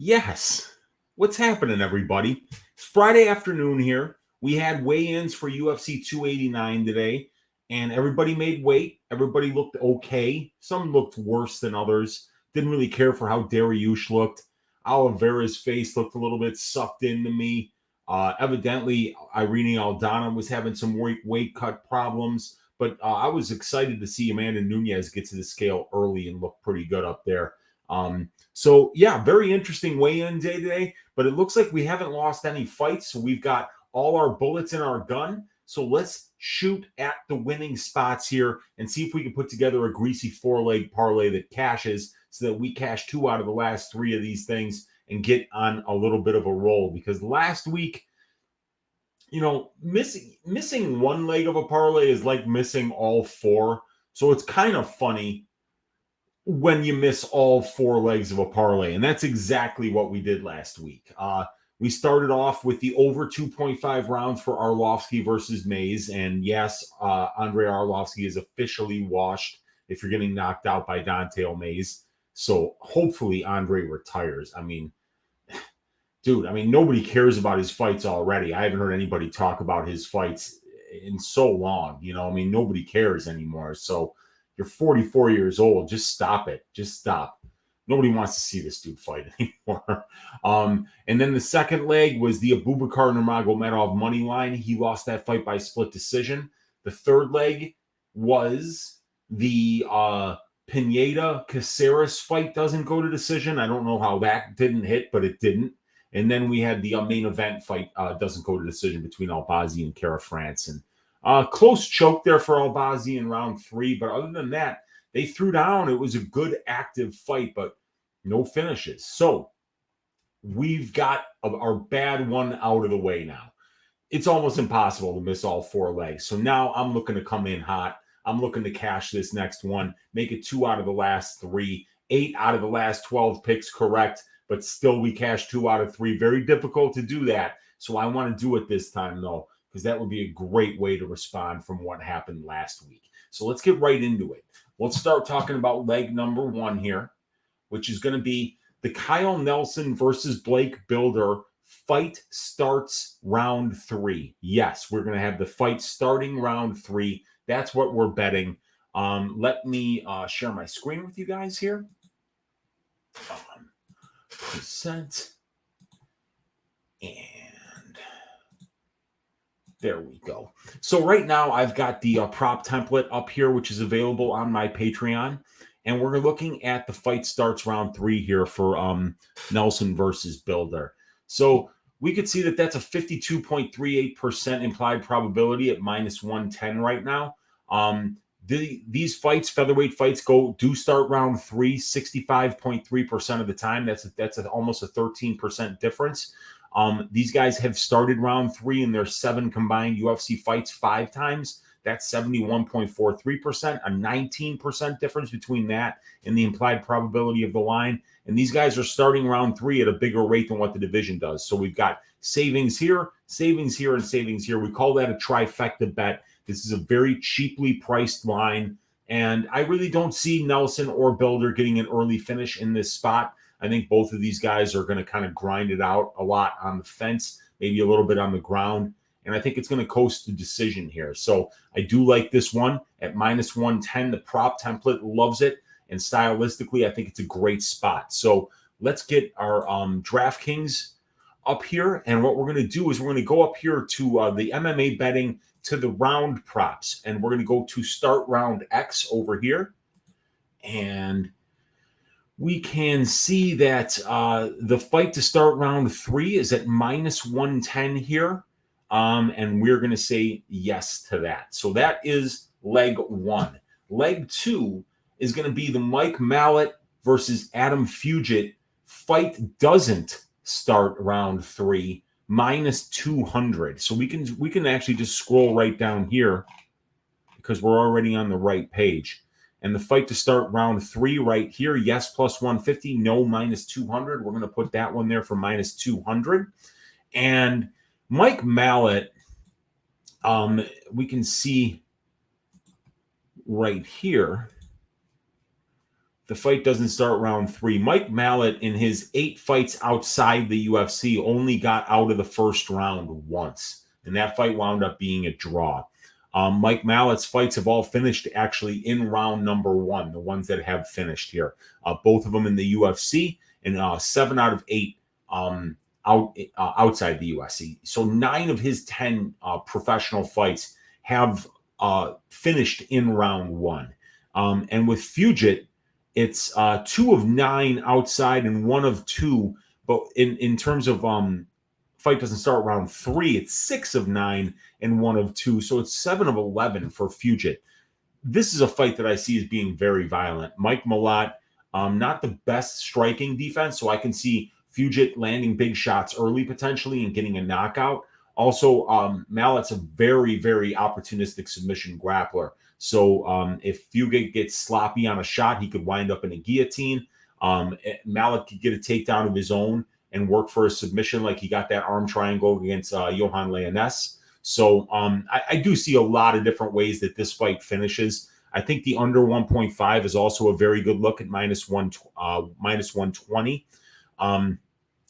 Yes. What's happening, everybody? It's Friday afternoon here. We had weigh-ins for UFC 289 today, and everybody made weight. Everybody looked okay. Some looked worse than others. Didn't really care for how Dariush looked. Oliveira's face looked a little bit sucked into me. Evidently, Irene Aldana was having some weight cut problems, but I was excited to see Amanda Nunez get to the scale early and look pretty good up there. So yeah, very interesting weigh-in day today, but it looks like we haven't lost any fights. So we've got all our bullets in our gun. So let's shoot at the winning spots here and see if we can put together a greasy 4-leg parlay that cashes so that we cash 2 out of the last 3 of these things and get on a little bit of a roll. Because last week, missing 1 leg of a parlay is like missing all 4. So it's kind of funny when you miss all 4 legs of a parlay. And that's exactly what we did last week. We started off with the over 2.5 rounds for Arlovsky versus Mays. And yes, Andrei Arlovsky is officially washed if you're getting knocked out by Dante Mays. So hopefully Andrei retires. Dude, nobody cares about his fights already. I haven't heard anybody talk about his fights in so long. Nobody cares anymore. So you're 44 years old. Just stop it. Just stop. Nobody wants to see this dude fight anymore. And then the second leg was the Abubakar Nurmagomedov money line. He lost that fight by split decision. The third leg was the Pineda Caceres fight doesn't go to decision. I don't know how that didn't hit, but it didn't. And then we had the main event fight doesn't go to decision between Albazi and Kara France. And close choke there for Albazi in round 3. But other than that, they threw down. It was a good, active fight, but no finishes. So we've got our bad one out of the way now. It's almost impossible to miss all 4 legs. So now I'm looking to come in hot. I'm looking to cash this next one, make it 2 out of the last 3, 8 out of the last 12 picks correct, but still we cash 2 out of 3. Very difficult to do that. So I want to do it this time, though, because that would be a great way to respond from what happened last week. So let's get right into it. Let's start talking about leg number 1 here, which is going to be the Kyle Nelson versus Blake Bilder fight starts round 3. Yes, we're going to have the fight starting round 3. That's what we're betting. Let me share my screen with you guys here. Percent. And there we go. So right now I've got the prop template up here, which is available on my Patreon. And we're looking at the fight starts round 3 here for Nelson versus Bilder. So we could see that that's a 52.38% implied probability at minus 110 right now. These fights, featherweight fights, do start round 3, 65.3% of the time. That's almost a 13% difference. These guys have started round 3 in their 7 combined UFC fights 5 times. That's 71.43%, a 19% difference between that and the implied probability of the line. And these guys are starting round 3 at a bigger rate than what the division does. So we've got savings here, savings here, and savings here. We call that a trifecta bet. This is a very cheaply priced line. And I really don't see Nelson or Bilder getting an early finish in this spot. I think both of these guys are going to kind of grind it out a lot on the fence, maybe a little bit on the ground. And I think it's going to coast the decision here. So I do like this one at minus 110. The prop template loves it. And stylistically, I think it's a great spot. So let's get our DraftKings up here. And what we're going to do is we're going to go up here to the MMA betting to the round props. And we're going to go to start round X over here. And we can see that the fight to start round 3 is at minus 110 here. And we're going to say yes to that. So that is leg 1. Leg 2 is going to be the Mike Malott versus Adam Fugitt fight doesn't start round 3, minus 200. So we can actually just scroll right down here because we're already on the right page. And the fight to start round 3 right here, yes, plus 150, no, minus 200. We're going to put that one there for minus 200. And Mike Malott, we can see right here The fight doesn't start round 3. Mike Malott, in his 8 fights outside the UFC, only got out of the first round once, and that fight wound up being a draw. Mike Mallott's fights have all finished actually in round number 1, the ones that have finished here. Both of them in the UFC, and 7 out of 8 outside the UFC. So 9 of his 10 professional fights have finished in round 1. And with Fugitt, it's 2 of 9 outside and 1 of 2. But in terms of fight doesn't start round 3, it's 6 of 9 and 1 of 2. So it's 7 of 11 for Fugitt. This is a fight that I see as being very violent. Mike Malott, not the best striking defense, so I can see Fugitt landing big shots early potentially and getting a knockout. Also, Malott's a very, very opportunistic submission grappler. So if Fugitt gets sloppy on a shot, he could wind up in a guillotine. Malott could get a takedown of his own and work for a submission like he got that arm triangle against Johan Leoness. So I do see a lot of different ways that this fight finishes. I think the under 1.5 is also a very good look at minus 120.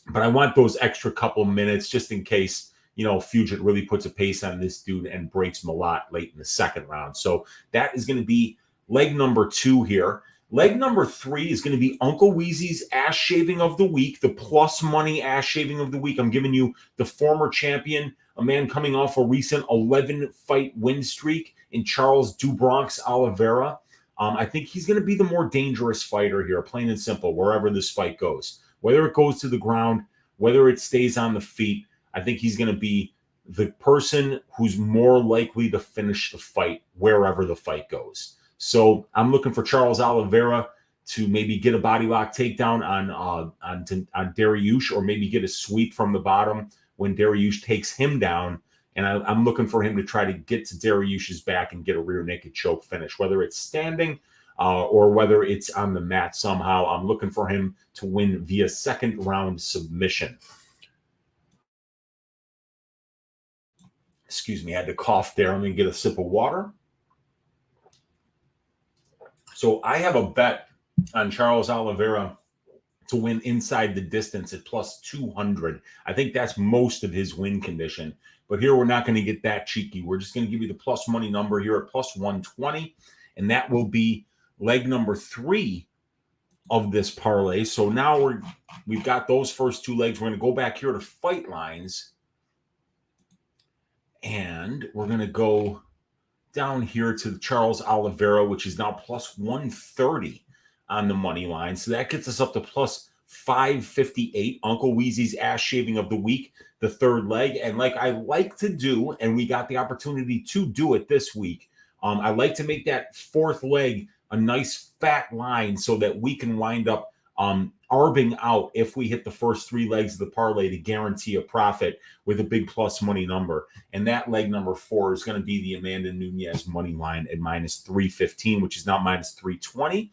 But I want those extra couple minutes just in case, Fugitt really puts a pace on this dude and breaks Malott late in the second round. So that is going to be leg number 2 here. Leg number 3 is going to be Uncle Weezy's ass shaving of the week, the plus money ass shaving of the week. I'm giving you the former champion, a man coming off a recent 11-fight win streak in Charles Dubronx Oliveira. I think he's going to be the more dangerous fighter here, plain and simple, wherever this fight goes. Whether it goes to the ground, whether it stays on the feet, I think he's going to be the person who's more likely to finish the fight wherever the fight goes. So I'm looking for Charles Oliveira to maybe get a body lock takedown on Dariush, or maybe get a sweep from the bottom when Dariush takes him down. And I'm looking for him to try to get to Dariush's back and get a rear naked choke finish, whether it's standing or whether it's on the mat somehow. I'm looking for him to win via second round submission. Excuse me, I had to cough there. Let me get a sip of water. So I have a bet on Charles Oliveira to win inside the distance at plus 200. I think that's most of his win condition. But here we're not going to get that cheeky. We're just going to give you the plus money number here at plus 120. And that will be leg number 3 of this parlay. So now we've got those first 2 legs. We're going to go back here to fight lines. And we're going to go down here to the Charles Oliveira, which is now plus 130 on the money line. So that gets us up to plus 558. Uncle Weezy's ass shaving of the week, the third leg. And like I like to do, and we got the opportunity to do it this week, I like to make that fourth leg a nice fat line so that we can wind up arbing out if we hit the first 3 legs of the parlay to guarantee a profit with a big plus money number. And that leg number 4 is going to be the Amanda Nunez money line at minus 315, which is now minus 320.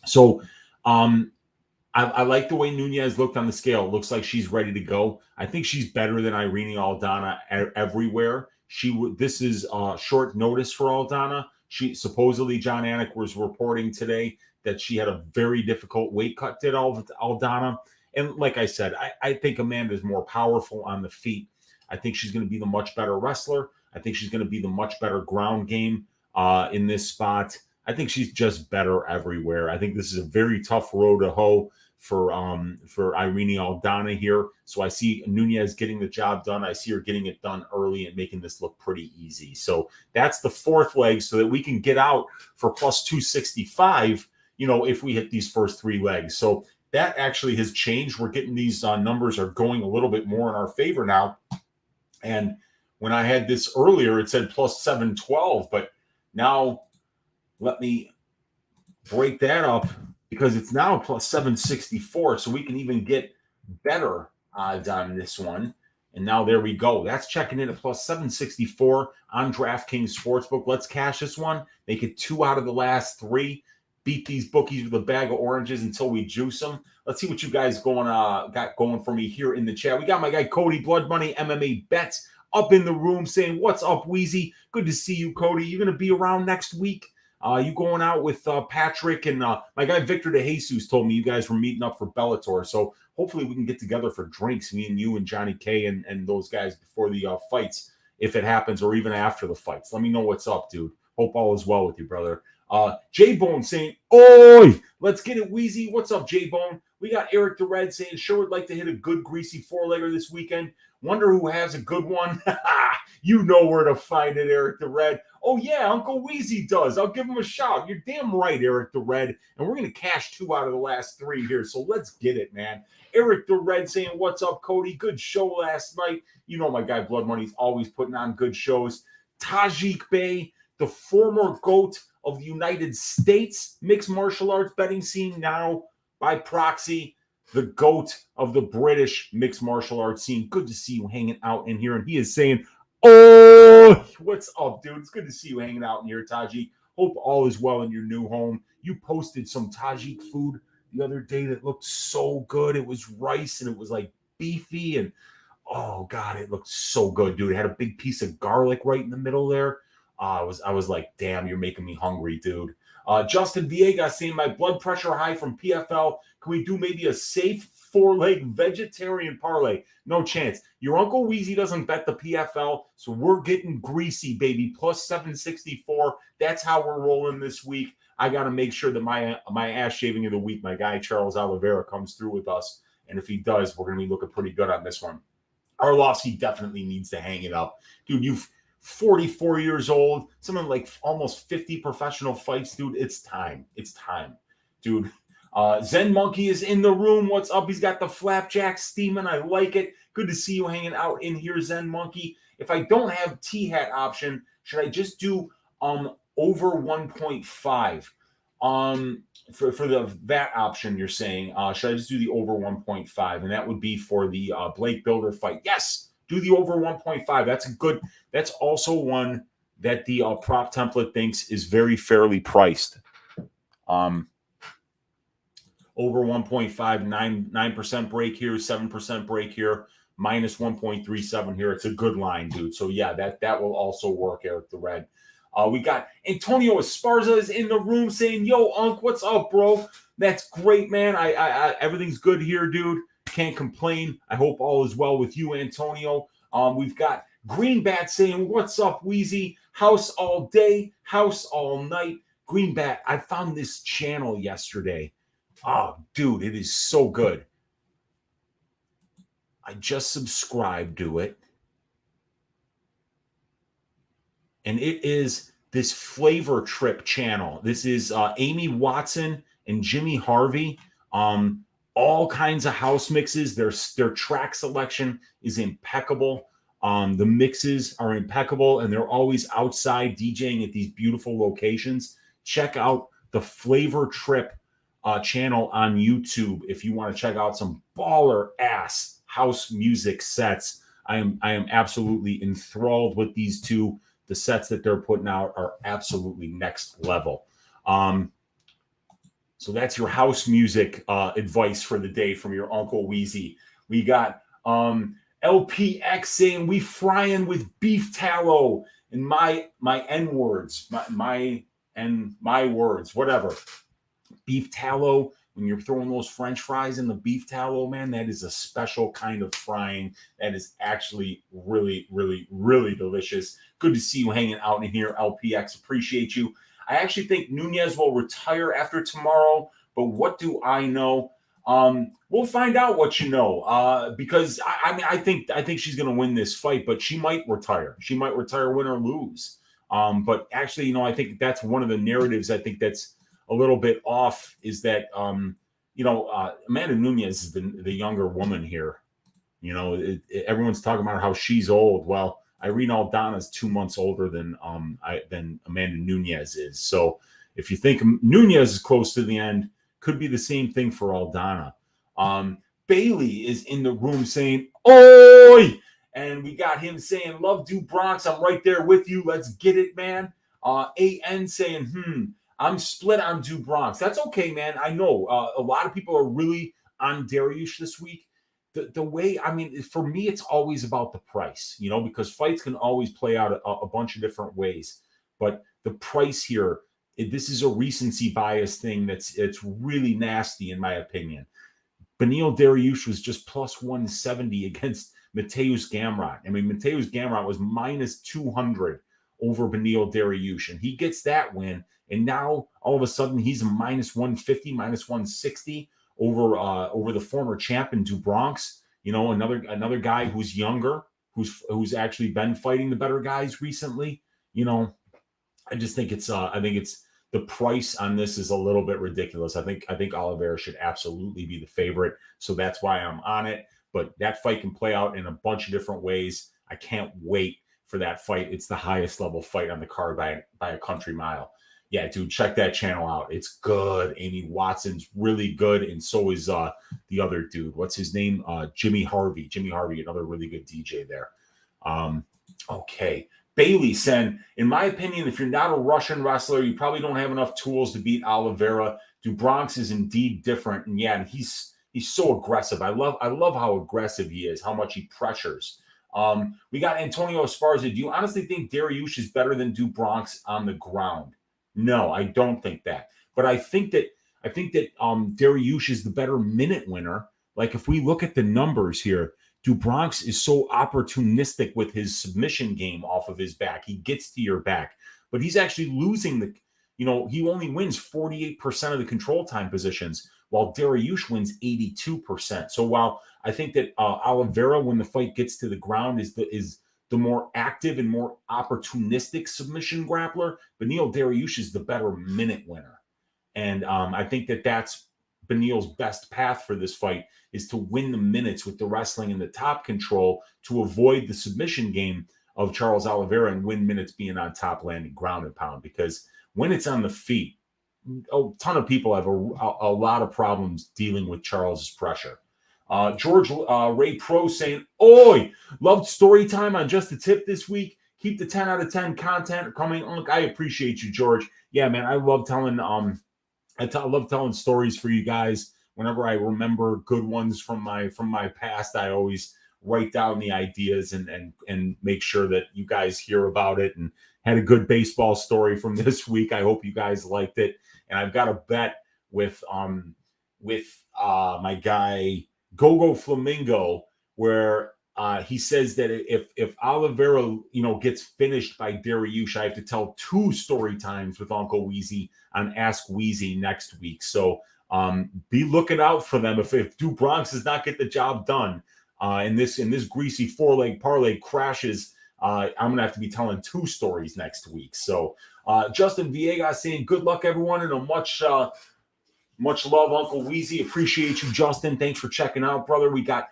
So I like the way Nunez looked on the scale. It looks like she's ready to go. I think she's better than Irene Aldana everywhere. This is short notice for Aldana. She supposedly, John Anik was reporting today that she had a very difficult weight cut, did Aldana. And like I said, I think Amanda is more powerful on the feet. I think she's going to be the much better wrestler. I think she's going to be the much better ground game in this spot. I think she's just better everywhere. I think this is a very tough road to hoe for Irene Aldana here. So I see Nunez getting the job done. I see her getting it done early and making this look pretty easy. So that's the fourth leg so that we can get out for plus 265, if we hit these first 3 legs. So that actually has changed. We're getting these numbers are going a little bit more in our favor now. And when I had this earlier, it said plus 712, but now let me break that up because it's now plus 764. So we can even get better odds on this one. And now there we go. That's checking in at plus 764 on DraftKings Sportsbook. Let's cash this one. Make it 2 out of the last 3. Beat these bookies with a bag of oranges until we juice them. Let's see what you guys got going for me here in the chat. We got my guy Cody, Blood Money MMA Bets, up in the room saying, "What's up, Weezy? Good to see you, Cody. You're going to be around next week?" You going out with Patrick and my guy Victor De Jesus told me you guys were meeting up for Bellator. So hopefully we can get together for drinks, me and you and Johnny K and those guys before the fights, if it happens, or even after the fights. Let me know what's up, dude. Hope all is well with you, brother. J-Bone saying, oi, let's get it, Weezy. What's up, J-Bone? We got Eric the Red saying, sure would like to hit a good greasy four-legger this weekend. Wonder who has a good one. You know where to find it, Eric the Red. Oh, yeah, Uncle Weezy does. I'll give him a shout. You're damn right, Eric the Red. And we're going to cash 2 out of the last 3 here. So let's get it, man. Eric the Red saying, what's up, Cody? Good show last night. You know my guy Blood Money's always putting on good shows. Tajik Bey, the former GOAT of the United States mixed martial arts betting scene, now by proxy, the GOAT of the British mixed martial arts scene. Good to see you hanging out in here. And he is saying, oh, what's up, dude? It's good to see you hanging out in here, Tajik. Hope all is well in your new home. You posted some Tajik food the other day that looked so good. It was rice and it was like beefy and oh God, it looked so good, dude. It had a big piece of garlic right in the middle there. I was like, damn, you're making me hungry, dude. Justin Villegas saying my blood pressure high from PFL. Can we do maybe a safe 4-leg vegetarian parlay? No chance. Your Uncle Weezy doesn't bet the PFL, so we're getting greasy, baby. Plus 764. That's how we're rolling this week. I got to make sure that my ass shaving of the week, my guy Charles Oliveira, comes through with us. And if he does, we're going to be looking pretty good on this one. Arlovsky definitely needs to hang it up. Dude, you've 44 years old, something like almost 50 professional fights, dude. It's time. It's time, dude. Zen Monkey is in the room. What's up? He's got the flapjack steaming. I like it. Good to see you hanging out in here, Zen Monkey. If I don't have T-hat option, should I just do over 1.5? For the VAT option, you're saying, should I just do the over 1.5? And that would be for the Blake Builder fight. Yes, do the over 1.5. That's also one that the prop template thinks is very fairly priced. Over 1.5, 9% break here, 7% break here, minus 1.37 here. It's a good line, dude. So yeah, that will also work, Eric the Red. We got Antonio Esparza is in the room saying, yo, Unc, what's up, bro? That's great, man. I everything's good here, dude. Can't complain. I hope all is well with you, Antonio. We've got Greenbat saying, what's up, Weezy? House all day, house all night. Greenbat, I found this channel yesterday. Oh, dude, it is so good. I just subscribed to it. And it is this Flavor Trip channel. This is Amy Watson and Jimmy Harvey. All kinds of house mixes. Their track selection is impeccable. The mixes are impeccable, and they're always outside DJing at these beautiful locations. Check out the Flavor Trip channel on YouTube if you want to check out some baller ass house music sets. I am absolutely enthralled with these two. The sets that they're putting out are absolutely next level. So that's your house music advice for the day from your Uncle Weezy. We got LPX saying we frying with beef tallow and my N words, my words, whatever. Beef tallow. When you're throwing those French fries in the beef tallow, man, that is a special kind of frying. That is actually really, really, really delicious. Good to see you hanging out in here, LPX. Appreciate you. I actually think Nunez will retire after tomorrow, but what do I know? We'll find out what you know. Because I think she's going to win this fight, but she might retire. She might retire, win or lose. But actually, I think that's one of the narratives. I think that's a little bit off is that, Amanda Nunez is the younger woman here. Everyone's talking about how she's old. Well, Irene Aldana is 2 months older than Amanda Nunez is. So if you think Nunez is close to the end, could be the same thing for Aldana. Bailey is in the room saying, oi! And we got him saying, love Du Bronx. I'm right there with you. Let's get it, man. AN saying, I'm split on Du Bronx. That's okay, man. I know a lot of people are really on Dariush this week. The way, for me, it's always about the price, because fights can always play out a bunch of different ways. But the price here this is a recency bias thing it's really nasty, in my opinion. Beneil Dariush was just plus 170 against Mateusz Gamrot. I mean, Mateusz Gamrot was minus 200 over Beneil Dariush, and he gets that win. And now all of a sudden he's a minus 150, minus 160 over the former champion Dubronx. You know, another guy who's younger, who's actually been fighting the better guys recently. You know, I just think it's the price on this is a little bit ridiculous. I think Oliveira should absolutely be the favorite, so that's why I'm on it. But that fight can play out in a bunch of different ways. I can't wait for that fight. It's the highest level fight on the card by a country mile. Yeah, dude, check that channel out. It's good. Amy Watson's really good, and so is the other dude. What's his name? Jimmy Harvey. Jimmy Harvey, another really good DJ there. Okay. Bailey said, in my opinion, if you're not a Russian wrestler, you probably don't have enough tools to beat Oliveira. Dubronx is indeed different, and yeah, and he's so aggressive. I love how aggressive he is, how much he pressures. We got Antonio Esparza. Do you honestly think Dariush is better than Dubronx on the ground? No, I don't think that. But I think that Dariush is the better minute winner. Like if we look at the numbers here, Dubronx is so opportunistic with his submission game off of his back. He gets to your back, but he's actually losing he only wins 48% of the control time positions, while Dariush wins 82%. So while I think that Oliveira, when the fight gets to the ground, is the more active and more opportunistic submission grappler, Beneil Dariush is the better minute winner. And I think that that's Beneil's best path for this fight, is to win the minutes with the wrestling and the top control to avoid the submission game of Charles Oliveira and win minutes being on top, landing ground and pound. Because when it's on the feet, a ton of people have a lot of problems dealing with Charles's pressure. George Ray Pro saying, "Oi, loved story time on Just a Tip this week. Keep the 10 out of 10 content coming." Look, I appreciate you, George. Yeah, man, I love telling love telling stories for you guys. Whenever I remember good ones from my past, I always write down the ideas and make sure that you guys hear about it. And had a good baseball story from this week. I hope you guys liked it. And I've got a bet with my guy Gogo Flamingo, where he says that if Oliveira gets finished by Dariush, I have to tell 2 story times with Uncle Weezy on Ask Weezy next week. So be looking out for them. If Dubronx does not get the job done in this greasy 4-leg parlay crashes, I'm gonna have to be telling 2 stories next week. So Justin Villegas saying, "Good luck, everyone," and a much love, Uncle Weezy. Appreciate you, Justin. Thanks for checking out, brother. We got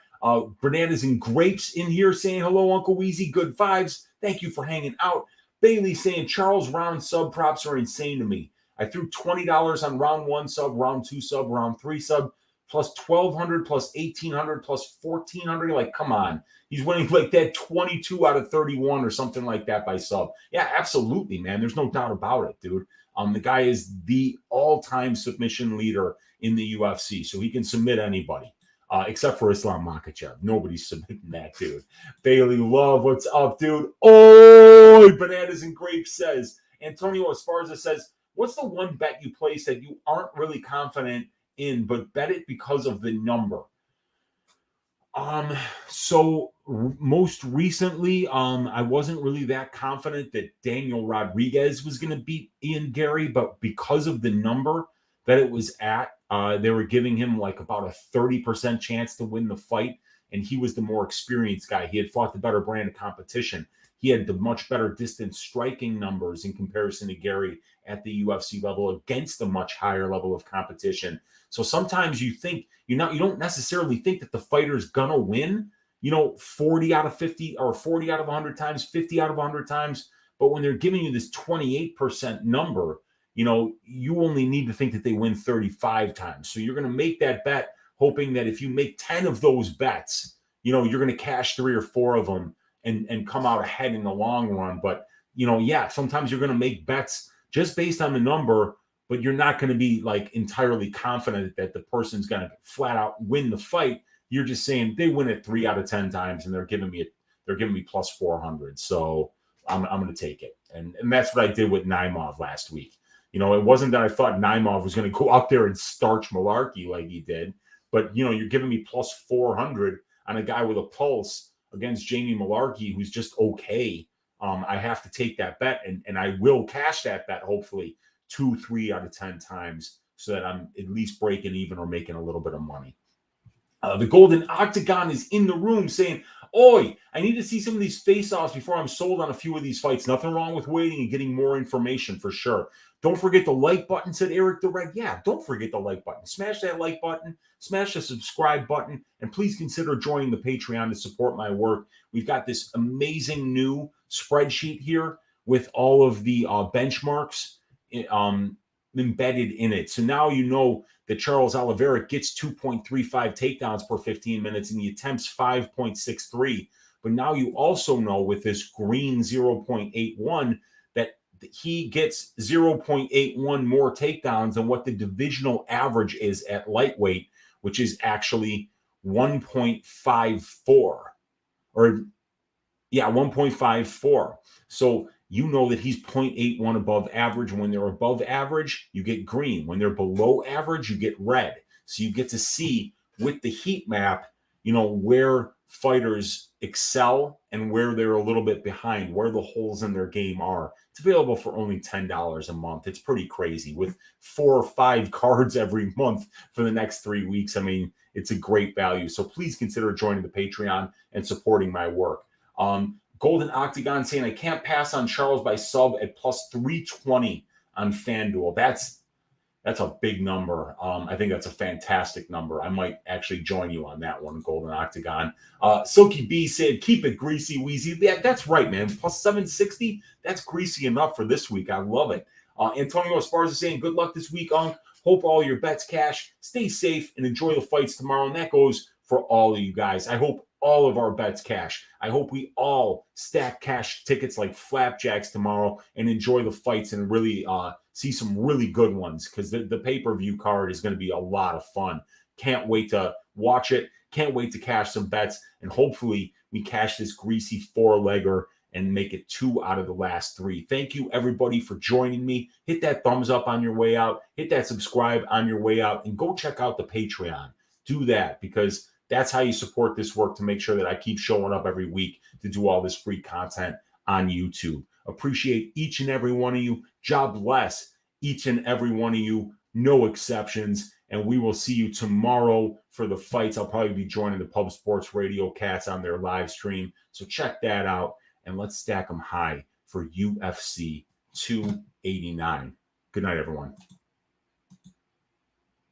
Bananas and Grapes in here saying, "Hello, Uncle Weezy. Good vibes. Thank you for hanging out." Bailey saying, "Charles, round sub props are insane to me. I threw $20 on round 1 sub, round 2 sub, round 3 sub, plus 1,200, plus 1,800, plus 1,400. Like, come on. He's winning like that 22 out of 31 or something like that by sub." Yeah, absolutely, man. There's no doubt about it, dude. The guy is the all-time submission leader in the UFC, so he can submit anybody, except for Islam Makhachev. Nobody's submitting that dude. Bailey Love, what's up, dude? Oh, Bananas and Grapes says. Antonio Esparza says, "What's the one bet you place that you aren't really confident in, but bet it because of the number?" So most recently, I wasn't really that confident that Daniel Rodriguez was going to beat Ian Gary, but because of the number that it was at, they were giving him like about a 30% chance to win the fight, and he was the more experienced guy. He had fought the better brand of competition. He had the much better distance striking numbers in comparison to Gary at the UFC level against a much higher level of competition. So sometimes you think you don't necessarily think that the fighter's gonna win, 40 out of 50 or 40 out of 100 times, 50 out of 100 times. But when they're giving you this 28% number, you only need to think that they win 35 times. So you're going to make that bet hoping that if you make 10 of those bets, you're going to cash 3 or 4 of them and come out ahead in the long run. But, sometimes you're going to make bets just based on the number, but you're not going to be like entirely confident that the person's going to flat out win the fight. You're just saying they win it 3 out of 10 times and they're giving me plus 400. So I'm going to take it. And that's what I did with Naimov last week. You know, it wasn't that I thought Naimov was going to go out there and starch Malarkey like he did, but, you know, you're giving me plus 400 on a guy with a pulse against Jamie Malarkey, who's just okay. I have to take that bet, and I will cash that bet, hopefully 2, 3 out of 10 times, so that I'm at least breaking even or making a little bit of money. The Golden Octagon is in the room saying, "Oi, I need to see some of these face-offs before I'm sold on a few of these fights. Nothing wrong with waiting and getting more information for sure. Don't forget the like button," said Eric the Red. Yeah, don't forget the like button. Smash that like button, smash the subscribe button, and please consider joining the Patreon to support my work. We've got this amazing new spreadsheet here with all of the benchmarks embedded in it. So now you know that Charles Oliveira gets 2.35 takedowns per 15 minutes and he attempts 5.63. But now you also know with this green 0.81 that he gets 0.81 more takedowns than what the divisional average is at lightweight, which is actually 1.54. Or, yeah, 1.54. So you know that he's 0.81 above average. When they're above average, you get green. When they're below average, you get red. So you get to see with the heat map, you know, where fighters excel and where they're a little bit behind, where the holes in their game are. It's available for only $10 a month. It's pretty crazy with 4 or 5 cards every month for the next 3 weeks. I mean, it's a great value. So please consider joining the Patreon and supporting my work. Golden Octagon saying, "I can't pass on Charles by sub at plus 320 on FanDuel." That's a big number. I think that's a fantastic number. I might actually join you on that one, Golden Octagon. Silky B said, "Keep it greasy, Weezy." Yeah, that's right, man. Plus 760. That's greasy enough for this week. I love it. Antonio Esparza saying, "Good luck this week, Unc. Hope all your bets cash. Stay safe and enjoy the fights tomorrow." And that goes for all of you guys. I hope all of our bets cash. I hope we all stack cash tickets like flapjacks tomorrow and enjoy the fights and really see some really good ones, because the pay-per-view card is going to be a lot of fun. Can't wait to watch it. Can't wait to cash some bets. And hopefully we cash this greasy 4-legger and make it 2 out of the last 3. Thank you, everybody, for joining me. Hit that thumbs up on your way out. Hit that subscribe on your way out. And go check out the Patreon. Do that, because that's how you support this work, to make sure that I keep showing up every week to do all this free content on YouTube. Appreciate each and every one of you. God bless each and every one of you. No exceptions. And we will see you tomorrow for the fights. I'll probably be joining the Pub Sports Radio Cats on their live stream. So check that out. And let's stack them high for UFC 289. Good night, everyone.